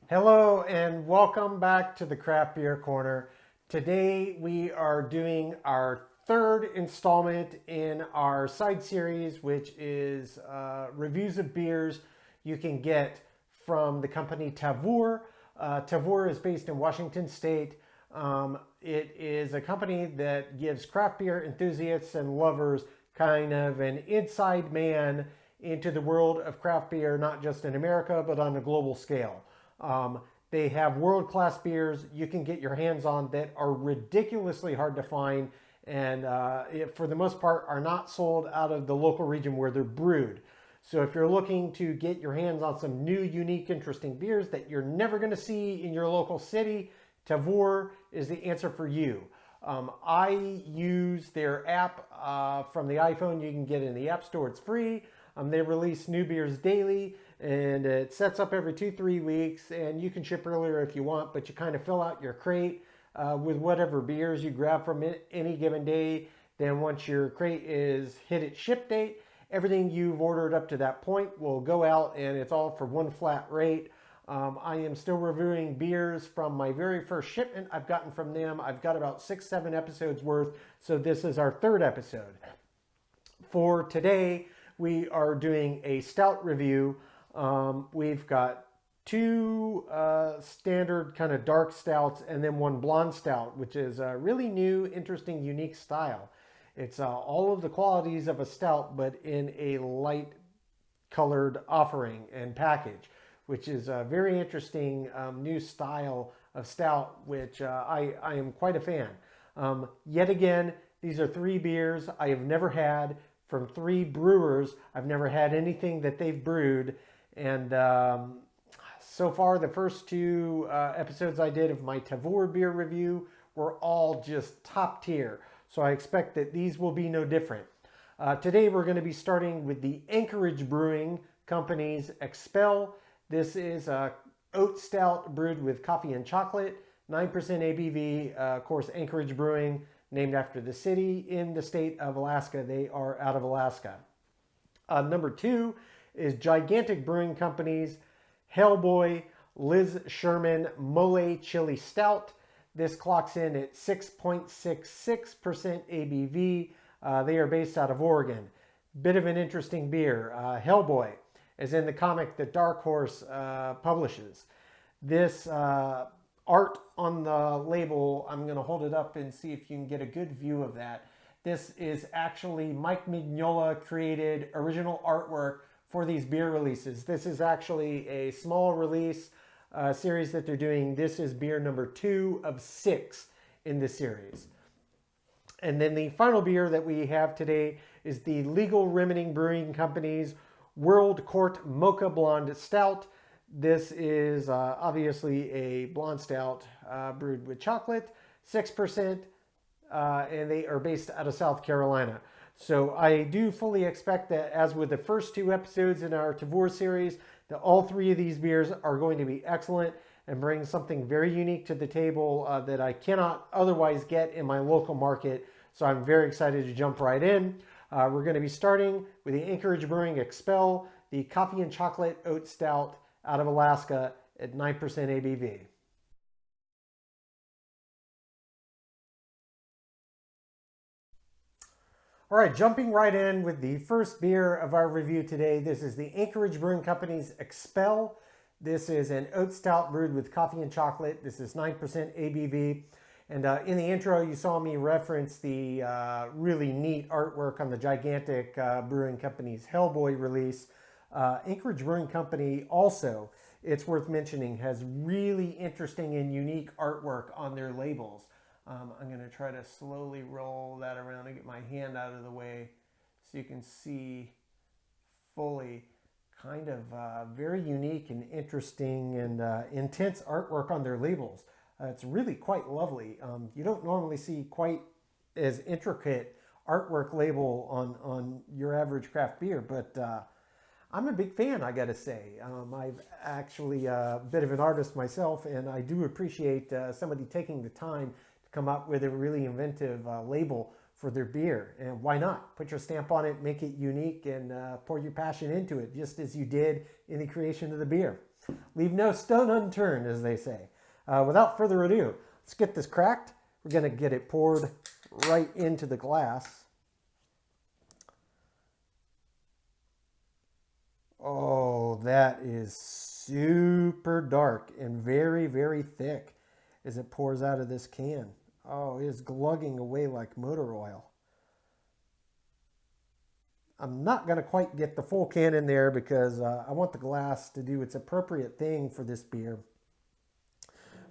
Hello and welcome back to the Craft Beer Corner. Today we are doing our third installment in our side series, which is reviews of beers you can get from the company Tavour. Tavour is based in Washington State. It is a company that gives craft beer enthusiasts and lovers kind of an inside man into the world of craft beer, not just in America, but on a global scale. Um, they have world-class beers you can get your hands on that are ridiculously hard to find and for the most part are not sold out of the local region where they're brewed. So if you're looking to get your hands on some new, unique, interesting beers that you're never going to see in your local city, Tavour is the answer for you. I use their app from the iPhone. You can get it in the App Store. It's free. They release new beers daily, and it sets up every 2-3 weeks, and you can ship earlier if you want, but you kind of fill out your crate with whatever beers you grab from it any given day. Then once your crate is hit its ship date, everything you've ordered up to that point will go out, and it's all for one flat rate. I am still reviewing beers from my very first shipment I've gotten from them. I've got about 6-7 episodes worth, so this is our third episode. For today, we are doing a stout review. We've got two standard kind of dark stouts and then one blonde stout, which is a really new, interesting, unique style. It's all of the qualities of a stout, but in a light colored offering and package, which is a very interesting new style of stout, which I am quite a fan. Yet again, these are three beers I have never had from three brewers. I've never had anything that they've brewed. And so far, the first two episodes I did of my Tavour beer review were all just top tier. So I expect that these will be no different. Today, we're going to be starting with the Anchorage Brewing Company's Expel. This is a oat stout brewed with coffee and chocolate, 9% ABV. Of course, Anchorage Brewing, named after the city in the state of Alaska. They are out of Alaska. Number two is Gigantic Brewing Company's Hellboy Liz Sherman Mole Chili Stout. This clocks in at 6.66% ABV. They are based out of Oregon. Bit of an interesting beer. Hellboy, as in the comic that Dark Horse publishes. This art on the label, I'm going to hold it up and see if you can get a good view of that. This is actually Mike Mignola created original artwork for these beer releases. This is actually a small release series that they're doing. This is beer number 2 of 6 in this series. And then the final beer that we have today is the Legal Remedy Brewing Company's World Court Mocha Blonde Stout. This is obviously a blonde stout brewed with chocolate, 6%, and they are based out of South Carolina. So I do fully expect that, as with the first two episodes in our Tavour series, that all three of these beers are going to be excellent and bring something very unique to the table that I cannot otherwise get in my local market. So I'm very excited to jump right in. We're going to be starting with the Anchorage Brewing Expel, the coffee and chocolate oat stout out of Alaska at 9% ABV. All right, jumping right in with the first beer of our review today. This is the Anchorage Brewing Company's Expel. This is an oat stout brewed with coffee and chocolate. This is 9% ABV. And in the intro, you saw me reference the really neat artwork on the Gigantic Brewing Company's Hellboy release. Anchorage Brewing Company also, it's worth mentioning, has really interesting and unique artwork on their labels. I'm going to try to slowly roll that around and get my hand out of the way so you can see fully. Kind of very unique and interesting and intense artwork on their labels. It's really quite lovely. You don't normally see quite as intricate artwork label on your average craft beer, but I'm a big fan, I gotta say. I've actually a bit of an artist myself, and I do appreciate somebody taking the time to come up with a really inventive label for their beer. And why not? Put your stamp on it, make it unique, and pour your passion into it, just as you did in the creation of the beer. Leave no stone unturned, as they say. Without further ado, let's get this cracked. We're going to get it poured right into the glass. Oh, that is super dark and very, very thick as it pours out of this can. Oh, it is glugging away like motor oil. I'm not going to quite get the full can in there because I want the glass to do its appropriate thing for this beer,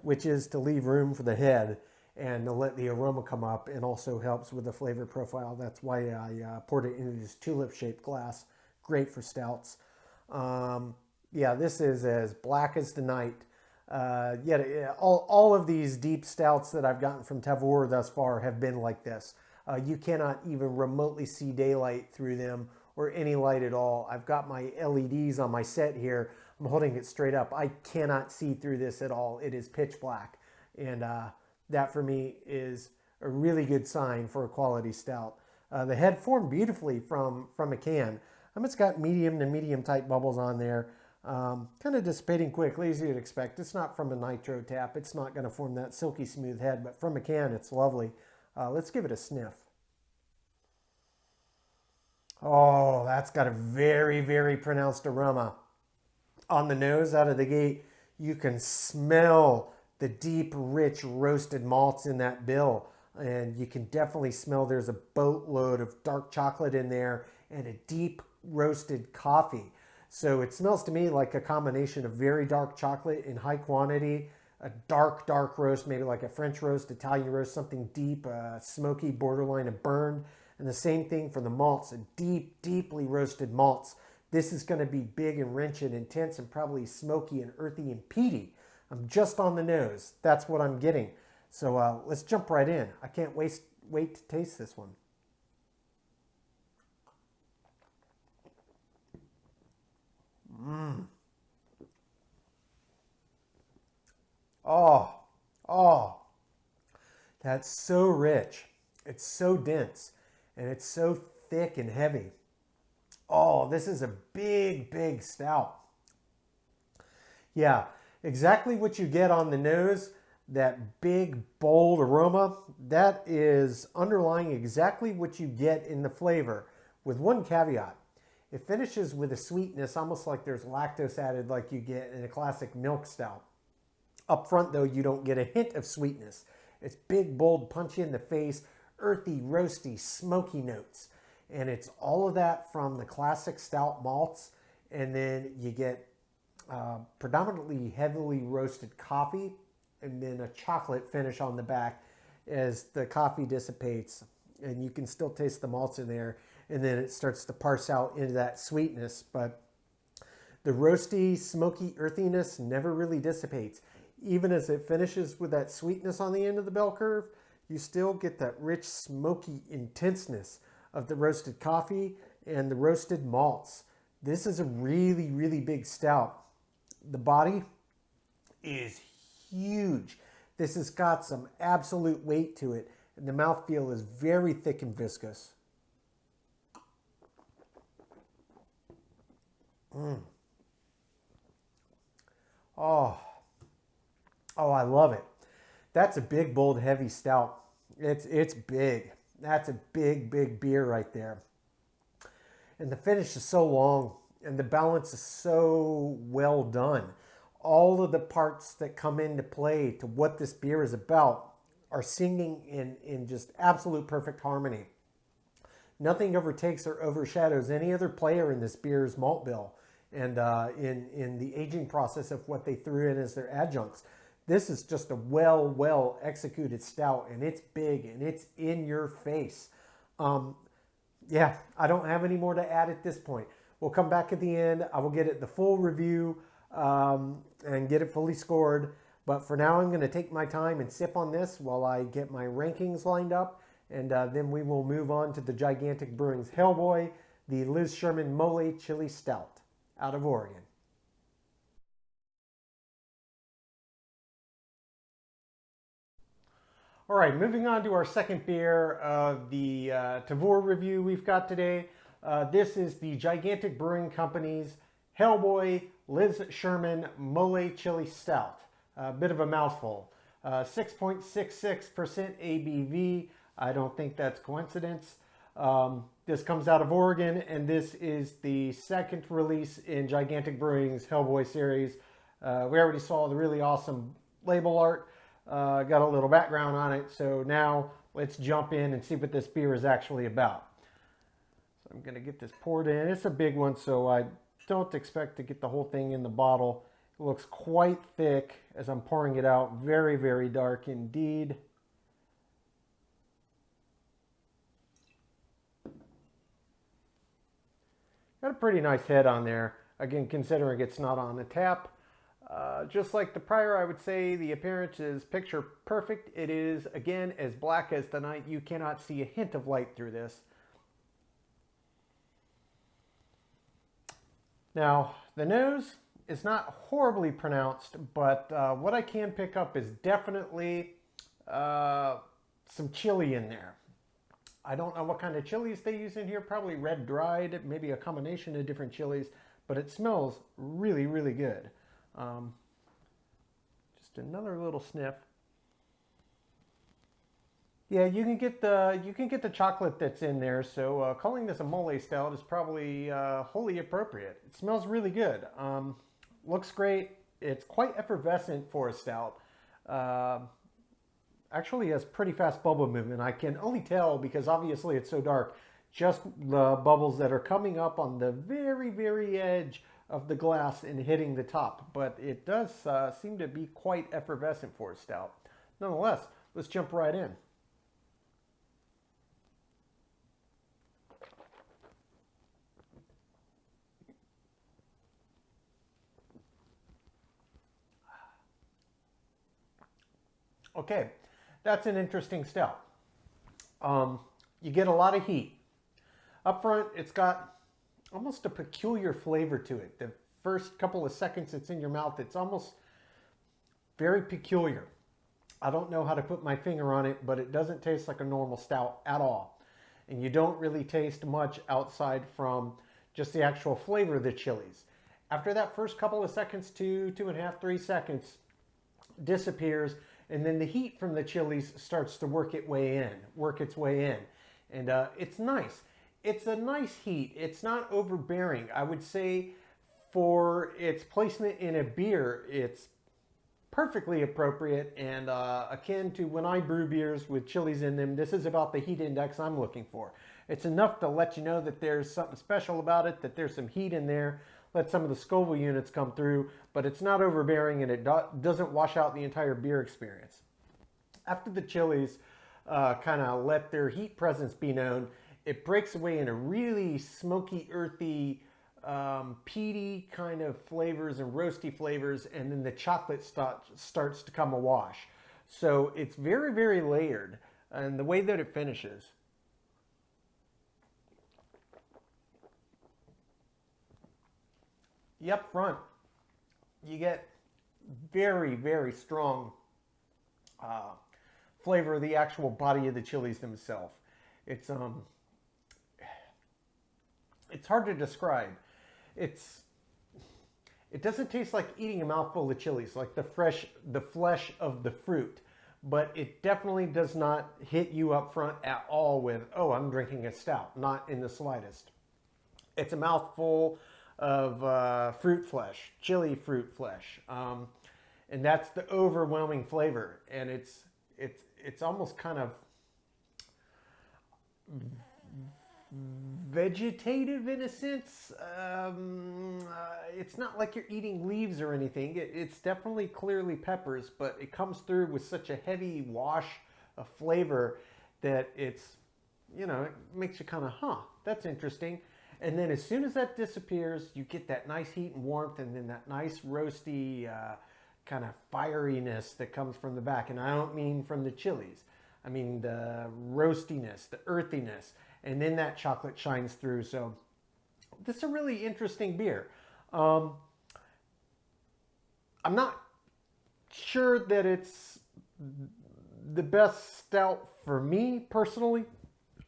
which is to leave room for the head and to let the aroma come up, and also helps with the flavor profile. That's why I poured it into this tulip-shaped glass. Great for stouts. Yeah, this is as black as the night. Yet all of these deep stouts that I've gotten from Tavour thus far have been like this. You cannot even remotely see daylight through them or any light at all. I've got my LEDs on my set here. I'm holding it straight up. I cannot see through this at all. It is pitch black. And that for me is a really good sign for a quality stout. The head formed beautifully from a can. It's got medium to medium type bubbles on there. Kind of dissipating quickly, as you'd expect. It's not from a nitro tap. It's not going to form that silky smooth head, but from a can, it's lovely. Let's give it a sniff. Oh, that's got a very, very pronounced aroma. On the nose, out of the gate, you can smell the deep, rich roasted malts in that bill. And you can definitely smell there's a boatload of dark chocolate in there and a deep roasted coffee. So it smells to me like a combination of very dark chocolate in high quantity, a dark, dark roast, maybe like a French roast, Italian roast, something deep, smoky, borderline of burned. And the same thing for the malts, a deep, deeply roasted malts. This is going to be big and rich and intense and probably smoky and earthy and peaty. I'm just on the nose. That's what I'm getting. So let's jump right in. I can't wait to taste this one. Oh, that's so rich. It's so dense and it's so thick and heavy. Oh, this is a big, big stout. Yeah, exactly what you get on the nose, that big, bold aroma, that is underlying exactly what you get in the flavor, with one caveat. It finishes with a sweetness, almost like there's lactose added like you get in a classic milk stout. Up front, though, you don't get a hint of sweetness. It's big, bold, punch you in the face, earthy, roasty, smoky notes. And it's all of that from the classic stout malts. And then you get predominantly heavily roasted coffee and then a chocolate finish on the back as the coffee dissipates. And you can still taste the malts in there. And then it starts to parse out into that sweetness. But the roasty, smoky earthiness never really dissipates. Even as it finishes with that sweetness on the end of the bell curve, you still get that rich, smoky intenseness of the roasted coffee and the roasted malts. This is a really, really big stout. The body is huge. This has got some absolute weight to it, and the mouthfeel is very thick and viscous. Oh, I love it. That's a big, bold, heavy stout. It's big. That's a big, big beer right there. And the finish is so long, and the balance is so well done. All of the parts that come into play to what this beer is about are singing in just absolute perfect harmony. Nothing overtakes or overshadows any other player in this beer's malt bill and in the aging process of what they threw in as their adjuncts. This is just a well executed stout, and it's big and it's in your face. Yeah, I don't have any more to add at this point. We'll come back at the end. I will get it the full review and get it fully scored. But for now, I'm going to take my time and sip on this while I get my rankings lined up. And then we will move on to the Gigantic Brewing's Hellboy, the Sherman Mole Chili Stout out of Oregon. All right, moving on to our second beer of the Tavour review we've got today. This is the Gigantic Brewing Company's Hellboy Liz Sherman Mole Chili Stout. A bit of a mouthful. 6.66% ABV. I don't think that's coincidence. This comes out of Oregon, and this is the second release in Gigantic Brewing's Hellboy series. We already saw the really awesome label art. Got a little background on it, so now let's jump in and see what this beer is actually about. So I'm going to get this poured in. It's a big one, so I don't expect to get the whole thing in the bottle. It looks quite thick as I'm pouring it out. Very, very dark indeed. Got a pretty nice head on there. Again, considering it's not on the tap. Just like the prior, I would say the appearance is picture perfect. It is, again, as black as the night. You cannot see a hint of light through this. Now, the nose is not horribly pronounced, but what I can pick up is definitely some chili in there. I don't know what kind of chilies they use in here, probably red dried, maybe a combination of different chilies, but it smells really, really good. Just another little sniff. Yeah, you can get the chocolate that's in there, so calling this a mole stout is probably wholly appropriate. It smells really good. Looks great. It's quite effervescent for a stout. Actually has pretty fast bubble movement. I can only tell because obviously it's so dark, just the bubbles that are coming up on the very, very edge of the glass and hitting the top. But it does seem to be quite effervescent for a stout. Nonetheless, let's jump right in. Okay, that's an interesting stout. You get a lot of heat. Up front, it's got almost a peculiar flavor to it. The first couple of seconds it's in your mouth, it's almost very peculiar. I don't know how to put my finger on it, but it doesn't taste like a normal stout at all. And you don't really taste much outside from just the actual flavor of the chilies. After that first couple of seconds, 2.5, 3 seconds, disappears, and then the heat from the chilies starts to work its way in. And it's nice. It's a nice heat. It's not overbearing. I would say for its placement in a beer, it's perfectly appropriate and akin to when I brew beers with chilies in them. This is about the heat index I'm looking for. It's enough to let you know that there's something special about it, that there's some heat in there. Let some of the Scoville units come through, but it's not overbearing and it doesn't wash out the entire beer experience. After the chilies kind of let their heat presence be known, it breaks away into really smoky, earthy, peaty kind of flavors and roasty flavors, and then the chocolate starts to come awash. So it's very, very layered, and the way that it finishes. Up front, you get very, very strong flavor of the actual body of the chilies themselves. It's hard to describe. It doesn't taste like eating a mouthful of chilies, like the flesh of the fruit, but it definitely does not hit you up front at all with, oh, I'm drinking a stout. Not in the slightest. It's a mouthful of fruit flesh, chili fruit flesh, and that's the overwhelming flavor. And it's almost kind of vegetative in a sense. It's not like you're eating leaves or anything. It's definitely clearly peppers, but it comes through with such a heavy wash of flavor that it's, it makes you kind of, that's interesting. And then as soon as that disappears, you get that nice heat and warmth, and then that nice roasty kind of fieriness that comes from the back. And I don't mean from the chilies. I mean the roastiness, the earthiness, and then that chocolate shines through. So this is a really interesting beer. I'm not sure that it's the best stout for me personally.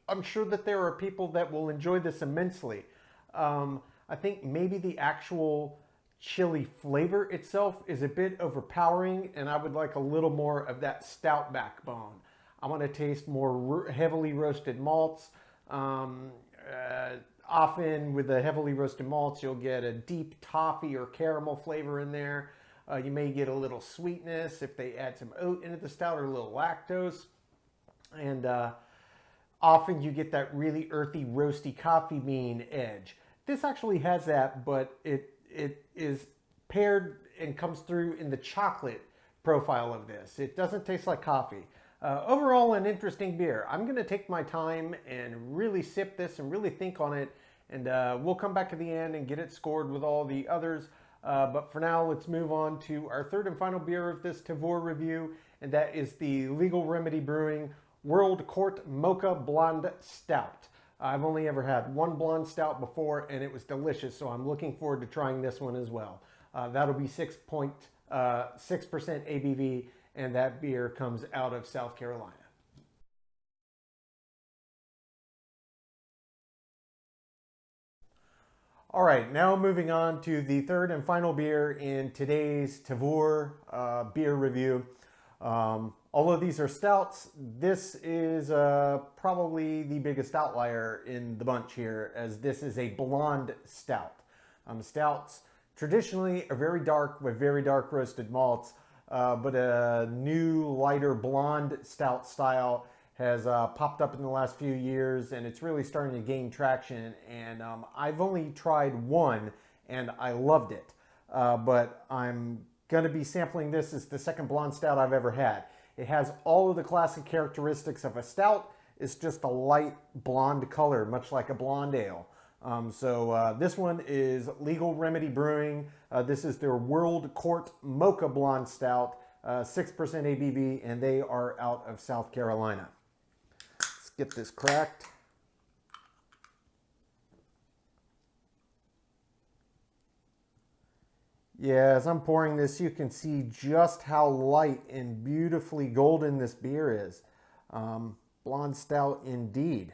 I'm sure that there are people that will enjoy this immensely. I think maybe the actual chili flavor itself is a bit overpowering, and I would like a little more of that stout backbone. I want to taste more heavily roasted malts. Um, Often with the heavily roasted malts, you'll get a deep toffee or caramel flavor in there. You may get a little sweetness if they add some oat into the stout, or a little lactose. And often you get that really earthy, roasty coffee bean edge. This actually has that, but it is paired and comes through in the chocolate profile of this. It doesn't taste like coffee. Overall, an interesting beer. I'm going to take my time and really sip this and really think on it, and we'll come back to the end and get it scored with all the others. But for now, let's move on to our third and final beer of this Tavour review, and that is the Legal Remedy Brewing World Court Mocha Blonde Stout. I've only ever had one blonde stout before, and it was delicious, so I'm looking forward to trying this one as well. That'll be 6.6% ABV, and that beer comes out of South Carolina. All right, now moving on to the third and final beer in today's Tavour beer review. Although these are stouts, this is probably the biggest outlier in the bunch here, as this is a blonde stout. Stouts traditionally are very dark with very dark roasted malts, but a new lighter blonde stout style has popped up in the last few years, and it's really starting to gain traction. And I've only tried one, and I loved it. But I'm going to be sampling this as the second blonde stout I've ever had. It has all of the classic characteristics of a stout. It's just a light blonde color, much like a blonde ale. This one is Legal Remedy Brewing. This is their World Court Mocha Blonde Stout, 6% ABV, and they are out of South Carolina. Let's get this cracked. Yeah, as I'm pouring this, you can see just how light and beautifully golden this beer is. Blonde stout indeed.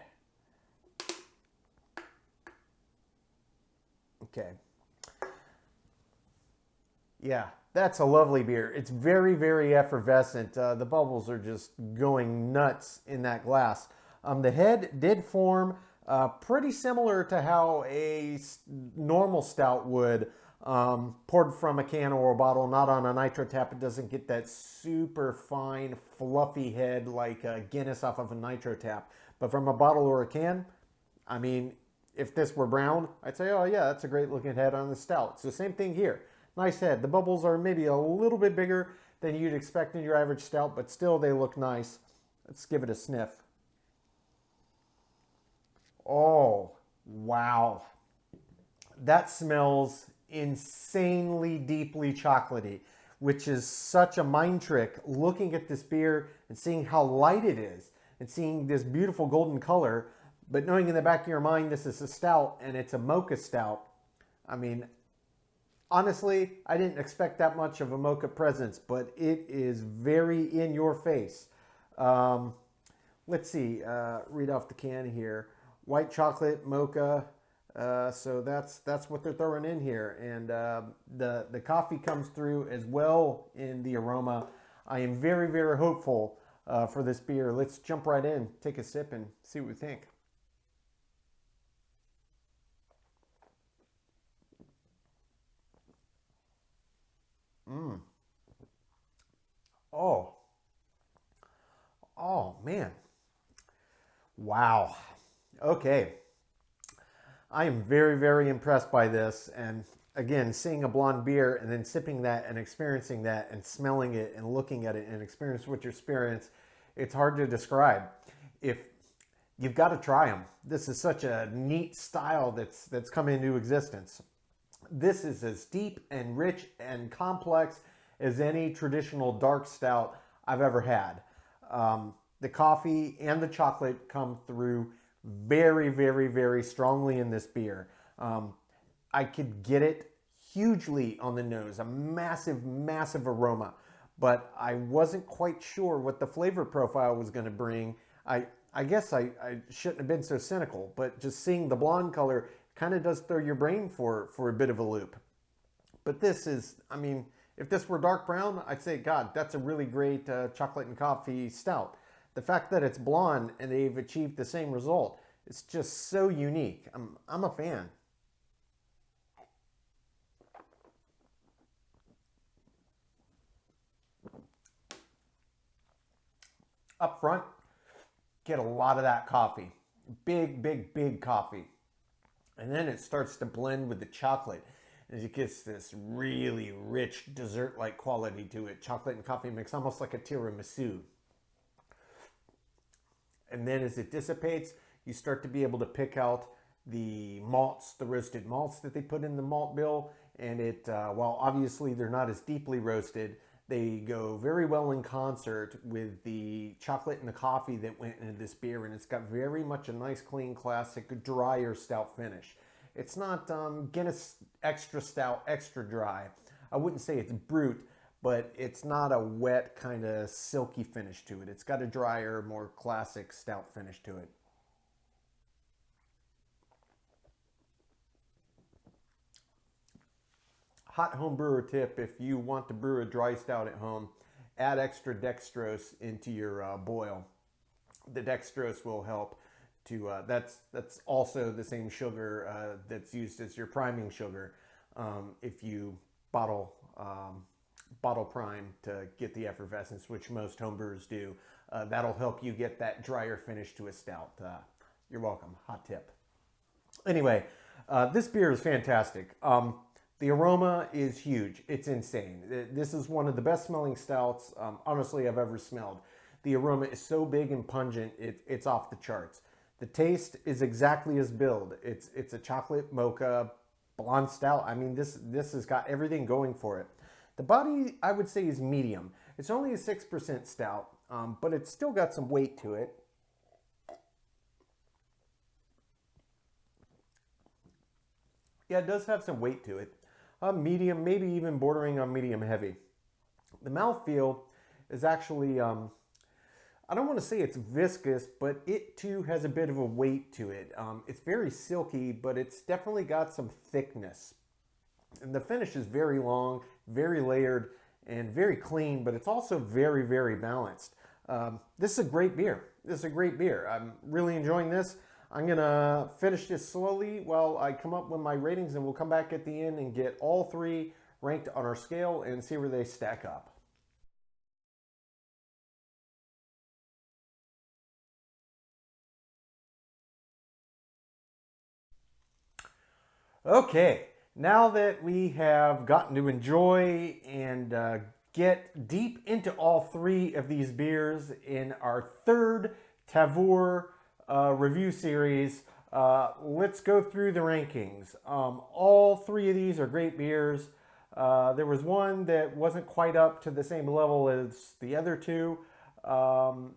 Okay. Yeah, that's a lovely beer. It's very, very effervescent. The bubbles are just going nuts in that glass. The head did form pretty similar to how a normal stout would. Poured from a can or a bottle, not on a nitro tap. It doesn't get that super fine, fluffy head like Guinness off of a nitro tap. But from a bottle or a can, I mean, if this were brown, I'd say, oh yeah, that's a great looking head on the stout. It's the same thing here. Nice head. The bubbles are maybe a little bit bigger than you'd expect in your average stout, but still they look nice. Let's give it a sniff. Oh, wow. That smells insanely deeply chocolatey, which is such a mind trick looking at this beer and seeing how light it is and seeing this beautiful golden color, but knowing in the back of your mind this is a stout and it's a mocha stout. I mean, honestly, I didn't expect that much of a mocha presence, but it is very in your face. Let's see, read off the can here. White chocolate, mocha. So that's what they're throwing in here, and the coffee comes through as well in the aroma. I am very, very hopeful for this beer. Let's jump right in, take a sip, and see what we think. Oh, oh man, wow. Okay. I am very, very impressed by this. And again, seeing a blonde beer and then sipping that and experiencing that and smelling it and looking at it and experience what you experience, it's hard to describe. If you've got to try them. This is such a neat style that's come into existence. This is as deep and rich and complex as any traditional dark stout I've ever had. The coffee and the chocolate come through very, very, very strongly in this beer. I could get it hugely on the nose, a massive, massive aroma, but I wasn't quite sure what the flavor profile was going to bring. I guess I shouldn't have been so cynical, but just seeing the blonde color, kind of does throw your brain for a bit of a loop. But this is, I mean, if this were dark brown, I'd say, God, that's a really great chocolate and coffee stout. The fact that it's blonde and they've achieved the same result, it's just so unique. I'm a fan. Up front, get a lot of that coffee. Big, big, big coffee. And then it starts to blend with the chocolate. And it gets this really rich dessert-like quality to it. Chocolate and coffee mix, almost like a tiramisu. And then as it dissipates, you start to be able to pick out the malts, the roasted malts that they put in the malt bill. And it, while obviously they're not as deeply roasted, they go very well in concert with the chocolate and the coffee that went into this beer, and it's got very much a nice, clean, classic, drier stout finish. It's not Guinness extra stout, extra dry. I wouldn't say it's brute, but it's not a wet, kind of silky finish to it. It's got a drier, more classic stout finish to it. Hot home brewer tip: if you want to brew a dry stout at home, add extra dextrose into your boil. The dextrose will help to, that's also the same sugar that's used as your priming sugar if you bottle prime to get the effervescence, which most homebrewers do. That'll help you get that drier finish to a stout. You're welcome. Hot tip. Anyway, this beer is fantastic. The aroma is huge. It's insane. This is one of the best smelling stouts, honestly, I've ever smelled. The aroma is so big and pungent, it's off the charts. The taste is exactly as billed. It's a chocolate mocha blonde stout. I mean, this has got everything going for it. The body, I would say, is medium. It's only a 6% stout, but it's still got some weight to it. Yeah, it does have some weight to it. Medium, maybe even bordering on medium heavy. The mouthfeel is actually, I don't want to say it's viscous, but it too has a bit of a weight to it. It's very silky, but it's definitely got some thickness. And the finish is very long, very layered, and very clean, but it's also very, very balanced. This is a great beer. This is a great beer. I'm really enjoying this. I'm gonna finish this slowly while I come up with my ratings, and we'll come back at the end and get all three ranked on our scale and see where they stack up. Okay, now that we have gotten to enjoy and get deep into all three of these beers in our third Tavour review series, let's go through the rankings. All three of these are great beers. There was one that wasn't quite up to the same level as the other two,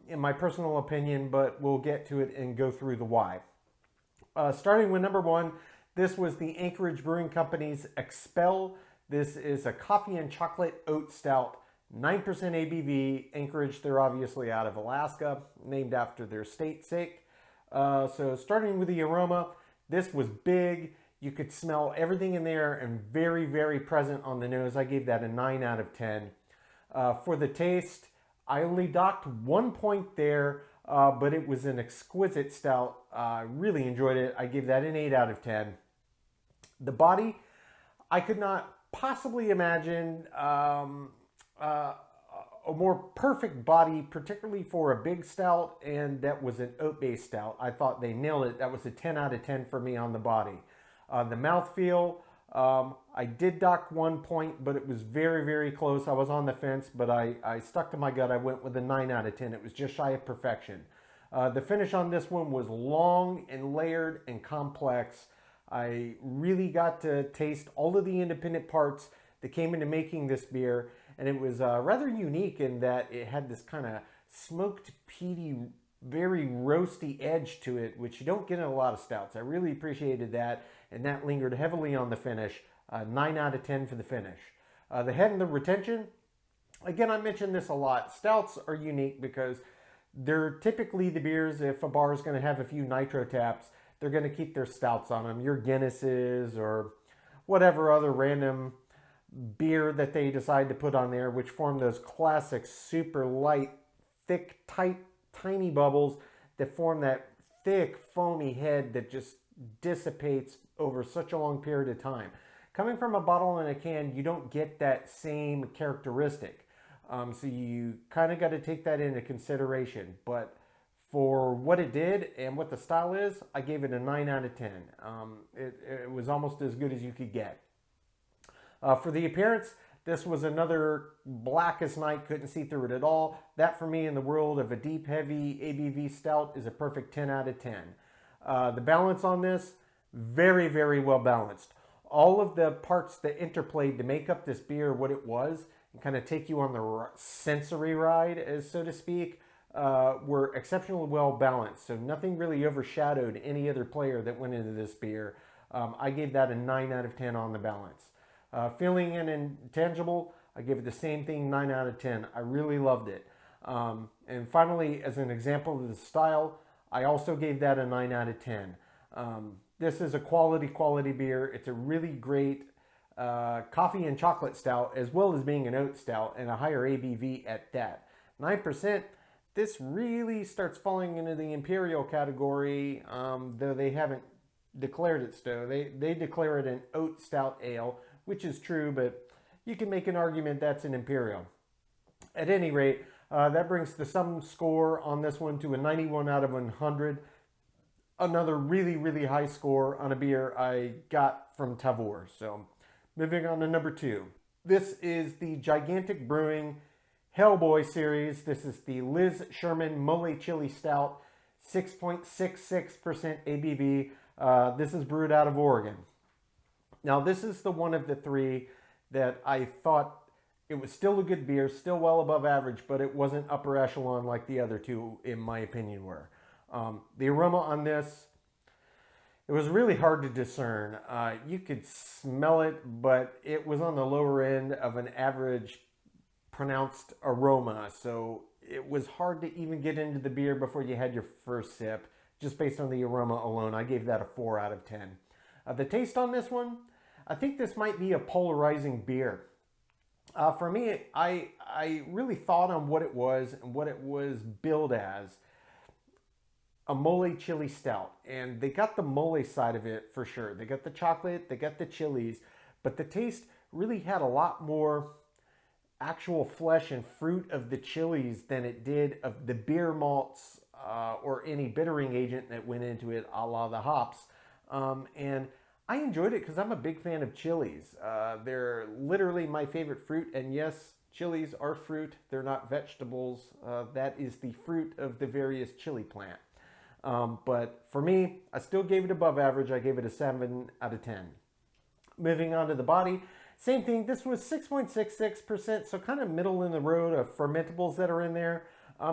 in my personal opinion, but we'll get to it and go through the why. Starting with number one, this was the Anchorage Brewing Company's Expel. This is a coffee and chocolate oat stout, 9% ABV. Anchorage, they're obviously out of Alaska, named after their state sake. So starting with the aroma, this was big. You could smell everything in there and very, very present on the nose. I gave that a 9 out of 10. For the taste, I only docked 1 point there, but it was an exquisite stout. I really enjoyed it. I gave that an 8 out of 10. The body, I could not possibly imagine a more perfect body, particularly for a big stout, and that was an oat-based stout. I thought they nailed it. That was a 10 out of 10 for me on the body. The mouthfeel, I did dock 1 point, but it was very, very close. I was on the fence, but I stuck to my gut. I went with a 9 out of 10. It was just shy of perfection. The finish on this one was long and layered and complex. I really got to taste all of the independent parts that came into making this beer, and it was rather unique in that it had this kind of smoked, peaty, very roasty edge to it, which you don't get in a lot of stouts. I really appreciated that, and that lingered heavily on the finish. 9 out of 10 for the finish. The head and the retention, again, I mentioned this a lot. Stouts are unique because they're typically the beers, if a bar is going to have a few nitro taps, they're going to keep their stouts on them, your Guinnesses or whatever other random beer that they decide to put on there, which form those classic super light, thick, tight, tiny bubbles that form that thick, foamy head that just dissipates over such a long period of time. Coming from a bottle and a can, you don't get that same characteristic. So you kind of got to take that into consideration. But for what it did and what the style is, I gave it a 9 out of 10. It was almost as good as you could get. For the appearance, this was another black as night, couldn't see through it at all. That for me in the world of a deep, heavy ABV stout is a perfect 10 out of 10. The balance on this, very, very well balanced. All of the parts that interplayed to make up this beer what it was and kind of take you on the sensory ride, as so to speak, were exceptionally well balanced. So nothing really overshadowed any other player that went into this beer. I gave that a 9 out of 10 on the balance. Feeling and intangible, I give it the same thing, 9 out of 10. I really loved it. And finally, as an example of the style, I also gave that a 9 out of 10. This is a quality beer. It's a really great coffee and chocolate stout, as well as being an oat stout and a higher ABV at that. 9%, this really starts falling into the imperial category, though they haven't declared it so. They declare it an oat stout ale, which is true, but you can make an argument that's an imperial. At any rate, that brings the sum score on this one to a 91 out of 100. Another really, really high score on a beer I got from Tavour. So moving on to number 2. This is the Gigantic Brewing Hellboy series. This is the Liz Sherman Mole Chili Stout, 6.66% ABV. This is brewed out of Oregon. Now, this is the one of the three that I thought it was still a good beer, still well above average, but it wasn't upper echelon like the other two, in my opinion, were. The aroma on this, it was really hard to discern. You could smell it, but it was on the lower end of an average pronounced aroma. So it was hard to even get into the beer before you had your first sip, just based on the aroma alone. I gave that a 4 out of 10. The taste on this one, I think this might be a polarizing beer. For me, I really thought on what it was and what it was billed as. A mole chili stout, and they got the mole side of it for sure. They got the chocolate, they got the chilies, but the taste really had a lot more actual flesh and fruit of the chilies than it did of the beer malts or any bittering agent that went into it, a la the hops. And I enjoyed it because I'm a big fan of chilies. They're literally my favorite fruit, and yes, chilies are fruit. They're not vegetables. That is the fruit of the various chili plant. But for me, I still gave it above average. I gave it a 7 out of 10. Moving on to the body, same thing. This was 6.66%, so kind of middle in the road of fermentables that are in there.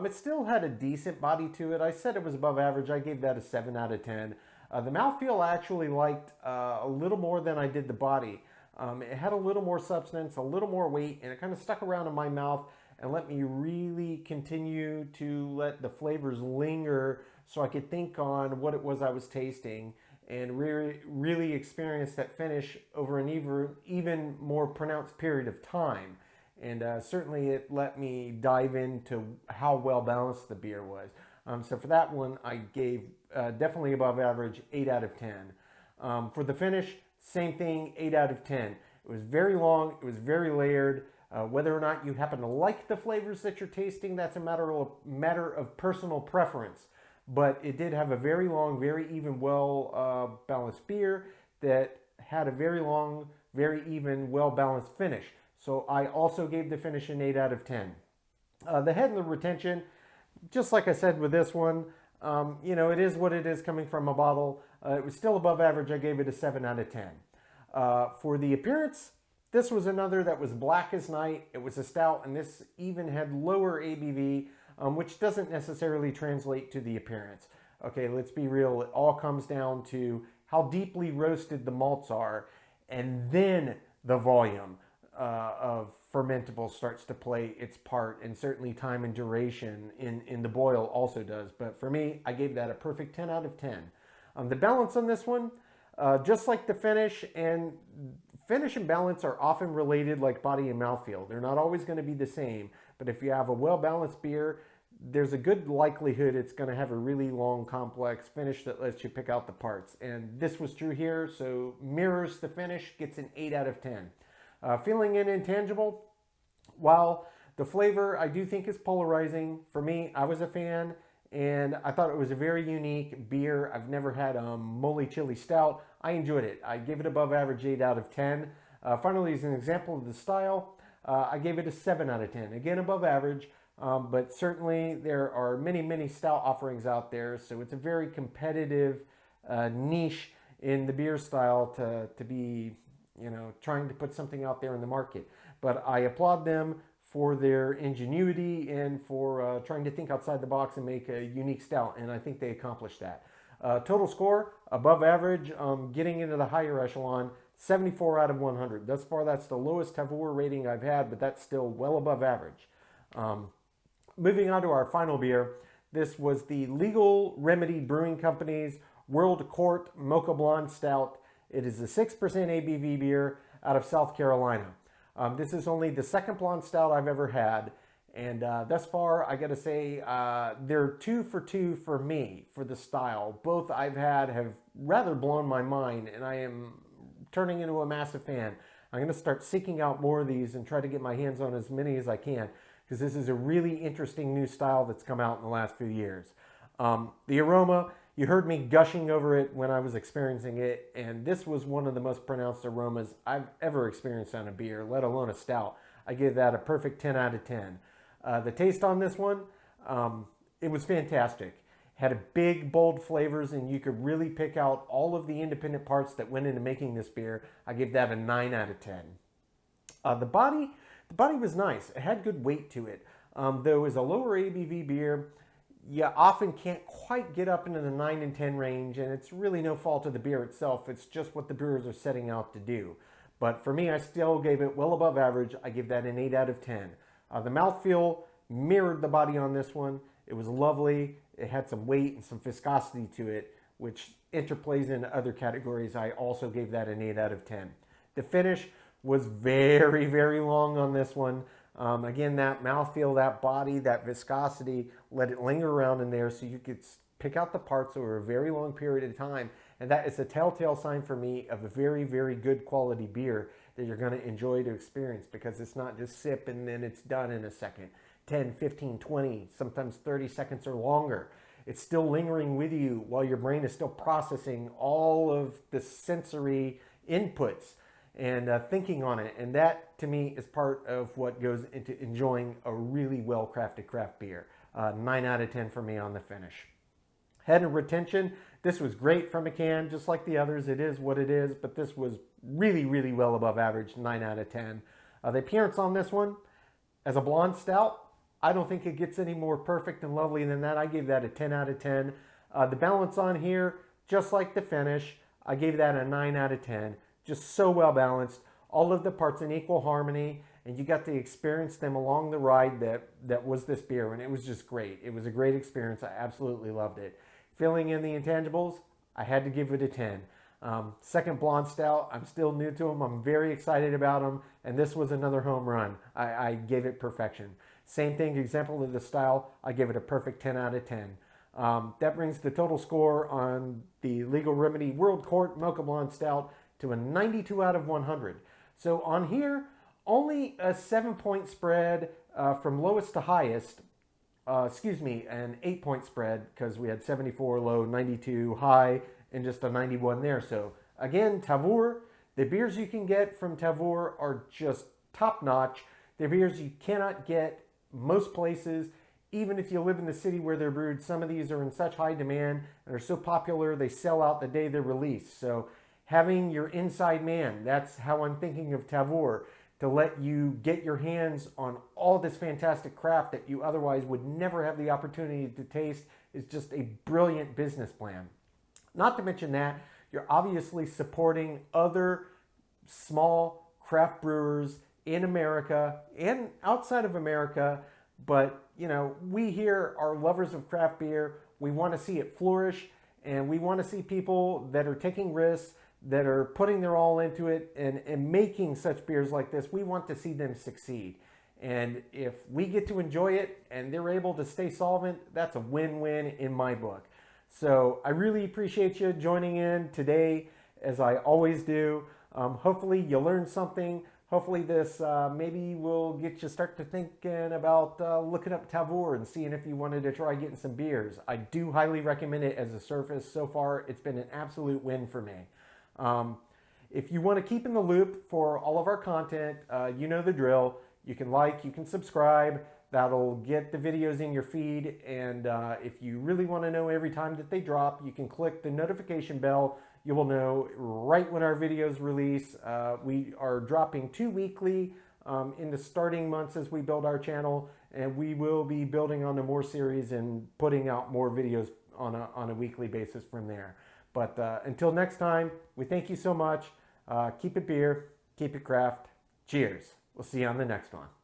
It still had a decent body to it. I said it was above average. I gave that a 7 out of 10. The mouthfeel I actually liked a little more than I did the body. It had a little more substance, a little more weight, and it kind of stuck around in my mouth and let me really continue to let the flavors linger so I could think on what it was I was tasting and really experience that finish over an even more pronounced period of time. And certainly it let me dive into how well balanced the beer was. So for that one, I gave definitely above average, 8 out of 10. For the finish, same thing, 8 out of 10. It was very long, it was very layered. Whether or not you happen to like the flavors that you're tasting, that's a matter of personal preference. But it did have a very long, very even, well balanced beer that had a very long, very even, well balanced finish. So I also gave the finish an 8 out of 10. The head and the retention, just like I said with this one, it is what it is coming from a bottle. It was still above average. I gave it a 7 out of 10. For the appearance, this was another that was black as night. It was a stout, and this even had lower ABV, which doesn't necessarily translate to the appearance. Okay, let's be real. It all comes down to how deeply roasted the malts are, and then the volume of fermentable starts to play its part, and certainly time and duration in the boil also does. But for me, I gave that a perfect 10 out of 10. The balance on this one, just like the finish, and finish and balance are often related like body and mouthfeel. They're not always going to be the same, but if you have a well-balanced beer, there's a good likelihood it's going to have a really long, complex finish that lets you pick out the parts. And this was true here, so mirrors the finish, gets an 8 out of 10. Feeling and intangible, while the flavor I do think is polarizing. For me, I was a fan, and I thought it was a very unique beer. I've never had a Mole Chili Stout. I enjoyed it. I gave it above average 8 out of 10. Finally, as an example of the style, I gave it a 7 out of 10. Again, above average, but certainly there are many, many stout offerings out there, so it's a very competitive niche in the beer style to be, trying to put something out there in the market. But I applaud them for their ingenuity and for trying to think outside the box and make a unique stout, and I think they accomplished that. Total score, above average, getting into the higher echelon, 74 out of 100. Thus far, that's the lowest Tavour rating I've had, but that's still well above average. Moving on to our final beer, this was the legal Remedy Brewing Company's World Court Mocha Blonde Stout. It is a 6% ABV beer out of South Carolina. This is only the second blonde stout I've ever had, and thus far, I gotta say, they're 2 for 2 for me for the style. Both I've had have rather blown my mind, and I am turning into a massive fan. I'm gonna start seeking out more of these and try to get my hands on as many as I can, because this is a really interesting new style that's come out in the last few years. The aroma, you heard me gushing over it when I was experiencing it, and this was one of the most pronounced aromas I've ever experienced on a beer, let alone a stout. I give that a perfect 10 out of 10. The taste on this one, it was fantastic. Had a big, bold flavors, and you could really pick out all of the independent parts that went into making this beer. I give that a 9 out of 10. The body was nice. It had good weight to it. Though it was a lower ABV beer, you often can't quite get up into the 9 and 10 range, and it's really no fault of the beer itself. It's just what the brewers are setting out to do. But for me, I still gave it well above average. I give that an 8 out of 10. The mouthfeel mirrored the body on this one. It was lovely. It had some weight and some viscosity to it, which interplays into other categories. I also gave that an 8 out of 10. The finish was very, very long on this one. Again, that mouthfeel, that body, that viscosity, let it linger around in there so you could pick out the parts over a very long period of time. And that is a telltale sign for me of a very, very good quality beer that you're going to enjoy to experience, because it's not just sip and then it's done in a second. 10, 15, 20, sometimes 30 seconds or longer. It's still lingering with you while your brain is still processing all of the sensory inputs and thinking on it. And that, to me, is part of what goes into enjoying a really well-crafted craft beer. 9 out of 10 for me on the finish. Head and retention, this was great from a can, just like the others. It is what it is, but this was really, really well above average, 9 out of 10. The appearance on this one, as a blonde stout, I don't think it gets any more perfect and lovely than that. I gave that a 10 out of 10. The balance on here, just like the finish, I gave that a 9 out of 10. Just so well balanced. All of the parts in equal harmony, and you got to experience them along the ride that was this beer, and it was just great. It was a great experience. I absolutely loved it. Filling in the intangibles, I had to give it a 10. Second blonde stout, I'm still new to them. I'm very excited about them, and this was another home run. I gave it perfection. Same thing, example of the style, I give it a perfect 10 out of 10. That brings the total score on the Legal Remedy World Court Mocha Blonde Stout to a 92 out of 100. So on here, only a 7-point spread from lowest to highest. An 8-point spread, because we had 74 low, 92 high, and just a 91 there. So again, Tavour, the beers you can get from Tavour are just top notch. They're beers you cannot get most places, even if you live in the city where they're brewed. Some of these are in such high demand and are so popular they sell out the day they're released. So having your inside man, that's how I'm thinking of Tavour, to let you get your hands on all this fantastic craft that you otherwise would never have the opportunity to taste, is just a brilliant business plan. Not to mention that you're obviously supporting other small craft brewers in America and outside of America. But, we here are lovers of craft beer. We want to see it flourish. And we want to see people that are taking risks, that are putting their all into it and making such beers like this. We want to see them succeed. And if we get to enjoy it and they're able to stay solvent, that's a win-win in my book. So I really appreciate you joining in today, as I always do. Hopefully you learned something. Hopefully this maybe will get you start to thinking about looking up Tavour and seeing if you wanted to try getting some beers. I do highly recommend it as a service. So far, it's been an absolute win for me. If you want to keep in the loop for all of our content, you know the drill. You can like, you can subscribe. That'll get the videos in your feed. And if you really want to know every time that they drop, you can click the notification bell. You will know right when our videos release. We are dropping 2 weekly in the starting months as we build our channel. And we will be building on the more series and putting out more videos on a weekly basis from there. But until next time, we thank you so much. Keep it beer, keep it craft. Cheers. We'll see you on the next one.